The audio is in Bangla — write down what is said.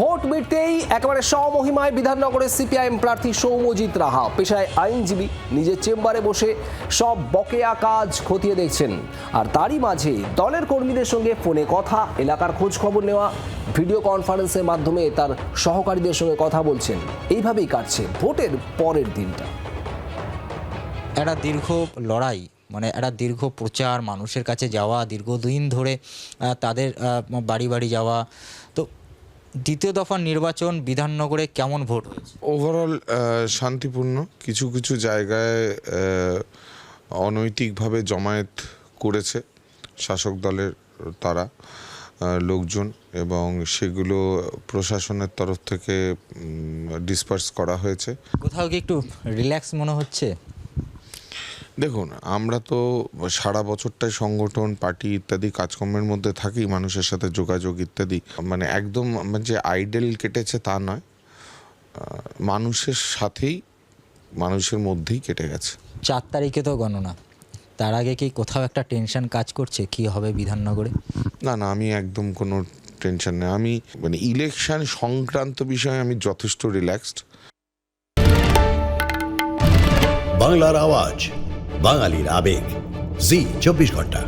ভোট মিটতেই একেবারে স্বমহিমায় বিধাননগরের সিপিআইএম প্রার্থী সৌম্যজিৎ রাহা, পেশায় আইনজীবী, নিজের চেম্বারে বসে সব বকেয়া কাজ খতিয়ে দেখছেন। আর তারই মাঝে দলের কর্মীদের সঙ্গে ফোনে কথা, এলাকার খোঁজ খবর নেওয়া, ভিডিও কনফারেন্সের মাধ্যমে তার সহকারীদের সঙ্গে কথা বলছেন। এইভাবেই কাটছে ভোটের পরের দিনটা। একটা দীর্ঘ লড়াই, মানে একটা দীর্ঘ প্রচার, মানুষের কাছে যাওয়া, দীর্ঘদিন ধরে তাদের বাড়ি বাড়ি যাওয়া। তো দ্বিতীয় দফার নির্বাচন বিধাননগরে কেমন ভোট হয়েছে? ওভারঅল শান্তিপূর্ণ। কিছু কিছু জায়গায় অনৈতিকভাবে জমায়েত করেছে শাসক দলের তারা লোকজন, এবং সেগুলো প্রশাসনের তরফ থেকে ডিসপার্স করা হয়েছে। কোথাও কি একটু রিল্যাক্স মনে হচ্ছে? দেখুন, আমরা তো সারা বছরটাই সংগঠন, পার্টি ইত্যাদি কাজকর্মের মধ্যে থাকি, মানুষের সাথে যোগাযোগ ইত্যাদি, মানে একদম যে আইডেল কেটেছে তা নয়, মানুষের সাথেই, মানুষের মধ্যেই কেটে গেছে। 4 তারিখে তো গণনা, তার আগে কি কোথাও একটা টেনশন কাজ করছে কি হবে বিধাননগরে? না, আমি একদম কোনো টেনশন নেই। আমি মানে ইলেকশন সংক্রান্ত বিষয়ে আমি যথেষ্ট রিল্যাক্সড। বাংলার আওয়াজ, বাঙালির আবেগ, জি 24 ঘন্টা।